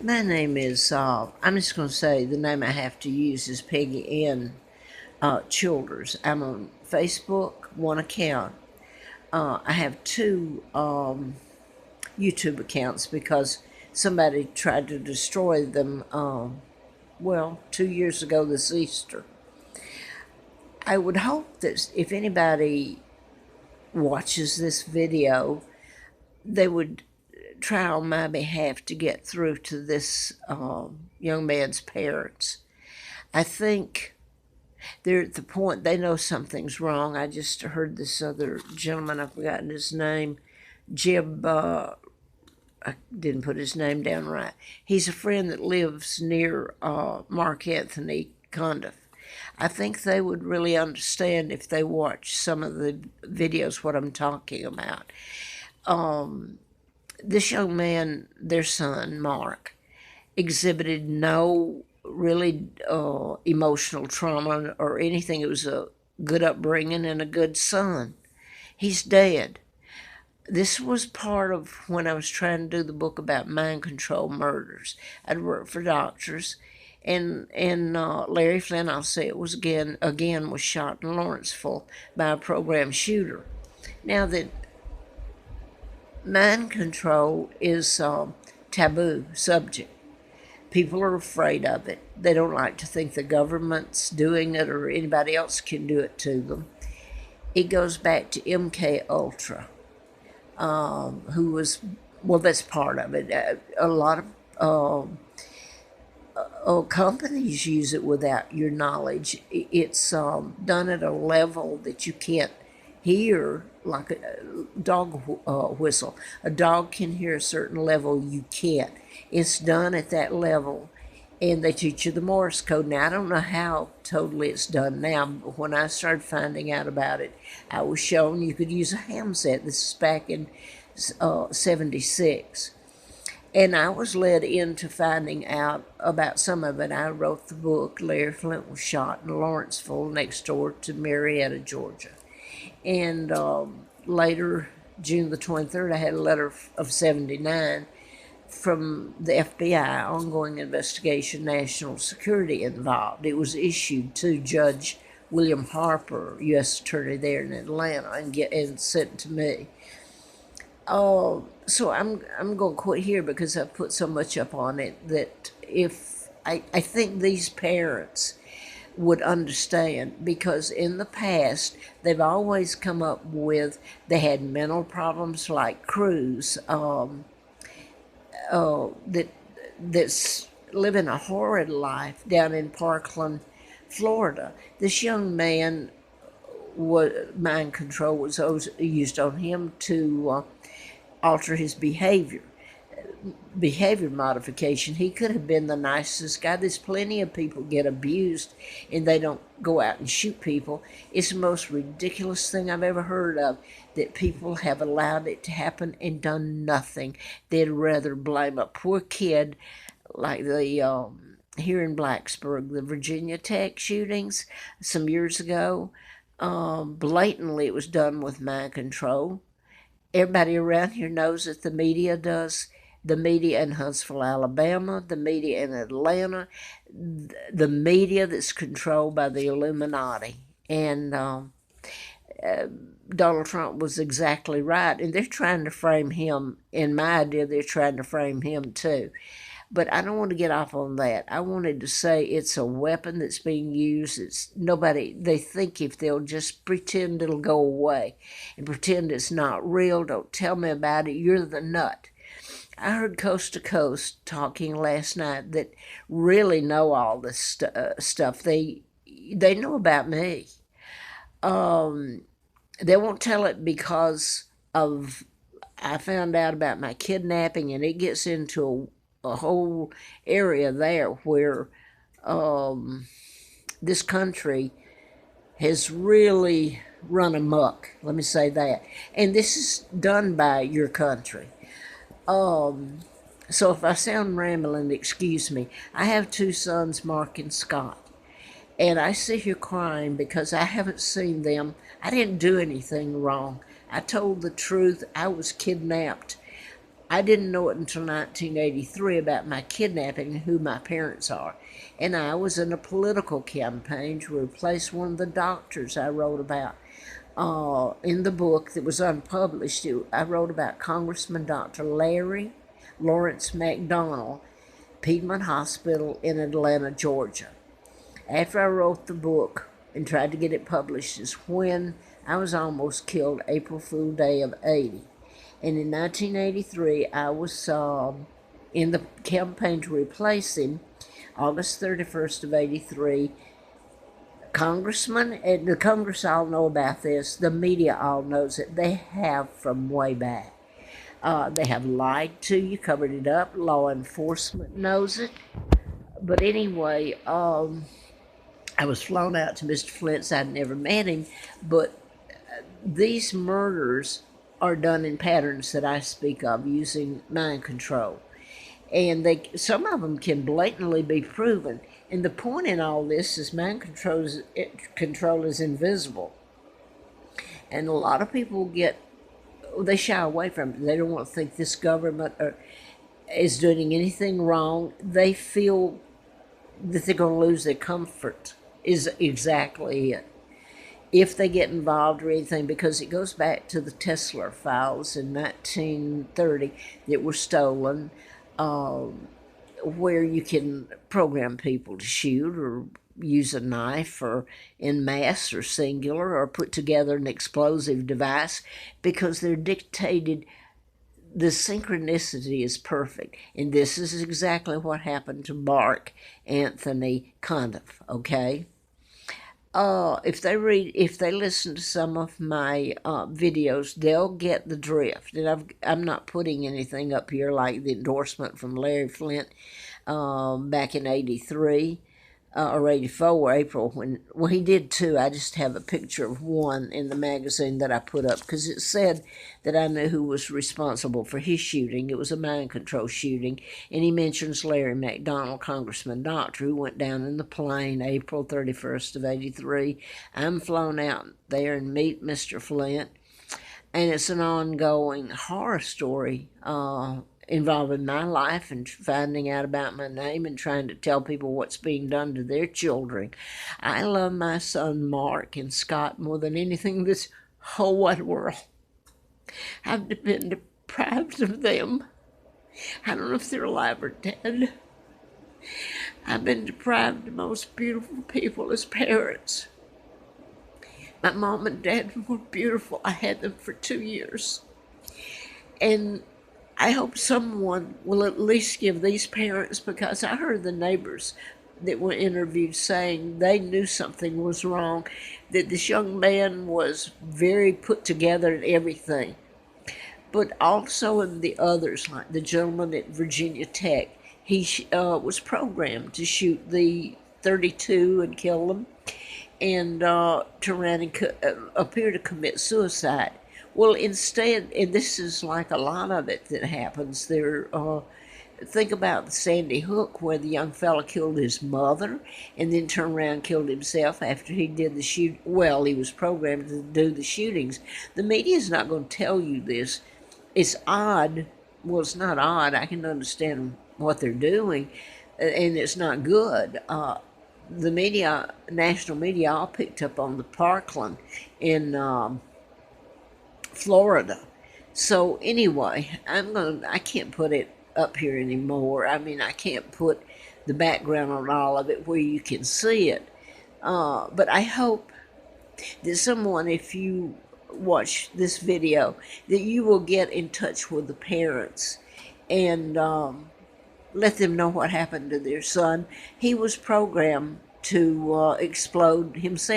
My name is, I'm just going to say the name I have to use is Peggy Ann Childers. I'm on Facebook, one account. I have two YouTube accounts because somebody tried to destroy them, 2 years ago this Easter. I would hope that if anybody watches this video, they would try on my behalf to get through to this young man's parents. I think they're at the point they know something's wrong. I just heard this other gentleman, I've forgotten his name, Jib, I didn't put his name down right. He's a friend that lives near Mark Anthony Cuntiff. I think they would really understand if they watch some of the videos what I'm talking about. This young man, their son, Mark, exhibited no really emotional trauma or anything. It was a good upbringing and a good son. He's dead. This was part of when I was trying to do the book about mind control murders. I'd worked for doctors, and Larry Flynn, I'll say it was again was shot in Lawrenceville by a program shooter. Now that mind control is a taboo subject. People are afraid of it. They don't like to think the government's doing it or anybody else can do it to them. It goes back to MK Ultra, who was, well, that's part of it. A lot of companies use it without your knowledge. It's done at a level that you can't hear, like a dog whistle. A dog can hear a certain level, you can't. It's done at that level, and they teach you the Morse code. Now, I don't know how totally it's done now, but when I started finding out about it, I was shown you could use a ham set. This is back in 76. And I was led into finding out about some of it. I wrote the book. Larry Flint was shot in Lawrenceville, next door to Marietta, Georgia. And later, June the 23rd, I had a letter of 79 from the FBI, ongoing investigation, national security involved. It was issued to Judge William Harper, U.S. Attorney there in Atlanta, and sent to me. So I'm going to quit here because I've put so much up on it that if I think these parents would understand, because in the past they've always come up with, they had mental problems like Cruz, that's living a horrid life down in Parkland, Florida. This young man, mind control was used on him to alter his behavior modification. He could have been the nicest guy. There's plenty of people get abused and they don't go out and shoot people. It's the most ridiculous thing I've ever heard of, that people have allowed it to happen and done nothing. They'd rather blame a poor kid like the here in Blacksburg, the Virginia Tech shootings some years ago. Blatantly, it was done with mind control. Everybody around here knows that the media does. The media in Huntsville, Alabama, the media in Atlanta, the media that's controlled by the Illuminati. And Donald Trump was exactly right. And they're trying to frame him, in my idea, they're trying to frame him too. But I don't want to get off on that. I wanted to say it's a weapon that's being used. It's nobody, they think if they'll just pretend it'll go away and pretend it's not real, don't tell me about it, you're the nut. I heard Coast to Coast talking last night that really know all this stuff. They know about me. They won't tell it because of, I found out about my kidnapping, and it gets into a whole area there where this country has really run amok. Let me say that. And this is done by your country. So if I sound rambling, excuse me. I have two sons, Mark and Scott. And I sit here crying because I haven't seen them. I didn't do anything wrong. I told the truth. I was kidnapped I didn't know it until 1983 about my kidnapping and who my parents are. And I was in a political campaign to replace one of the doctors I wrote about in the book that was unpublished. I wrote about Congressman Dr. Larry Lawrence McDonald, Piedmont Hospital in Atlanta, Georgia. After I wrote the book and tried to get it published is when I was almost killed April Fool Day of 80. And in 1983, I was in the campaign to replace him, August 31st of 83. Congressman, and the Congress all know about this, the media all knows it. They have from way back. They have lied to you, covered it up. Law enforcement knows it. But anyway, I was flown out to Mr. Flint's. I'd never met him, but these murders are done in patterns that I speak of using mind control. And some of them can blatantly be proven. And the point in all this is control is invisible. And a lot of people they shy away from it. They don't want to think this government is doing anything wrong. They feel that they're going to lose their comfort is exactly it. If they get involved or anything, because it goes back to the Tesla files in 1930 that were stolen, where you can program people to shoot or use a knife or in mass or singular or put together an explosive device because they're dictated. The synchronicity is perfect, and this is exactly what happened to Mark Anthony Cuntiff, okay? If they listen to some of my videos, they'll get the drift. And I'm not putting anything up here like the endorsement from Larry Flint back in '83 or '84, April, well, he did two. I just have a picture of one in the magazine that I put up because it said that I knew who was responsible for his shooting. It was a mind control shooting, and he mentions Larry McDonald, Congressman Doctor, who went down in the plane April 31st of '83. I'm flown out there and meet Mr. Flint, and it's an ongoing horror story involving my life and finding out about my name and trying to tell people what's being done to their children. I love my son Mark and Scott more than anything in this whole wide world. I've been deprived of them. I don't know if they're alive or dead. I've been deprived of the most beautiful people as parents. My mom and dad were beautiful. I had them for 2 years. And I hope someone will at least give these parents, because I heard the neighbors that were interviewed saying they knew something was wrong, that this young man was very put together and everything. But also in the others, like the gentleman at Virginia Tech, he was programmed to shoot the 32 and kill them and turn around and appear to commit suicide. Well, instead, and this is like a lot of it that happens, think about the Sandy Hook, where the young fella killed his mother and then turned around and killed himself after he did the shoot. Well, he was programmed to do the shootings. The media is not going to tell you this. It's odd. Well, it's not odd. I can understand what they're doing, and it's not good. The media, national media, all picked up on the Parkland in Florida. So anyway, I can't put it up here anymore. I mean, I can't put the background on all of it where you can see it. But I hope that someone, if you watch this video, that you will get in touch with the parents and let them know what happened to their son. He was programmed to explode himself.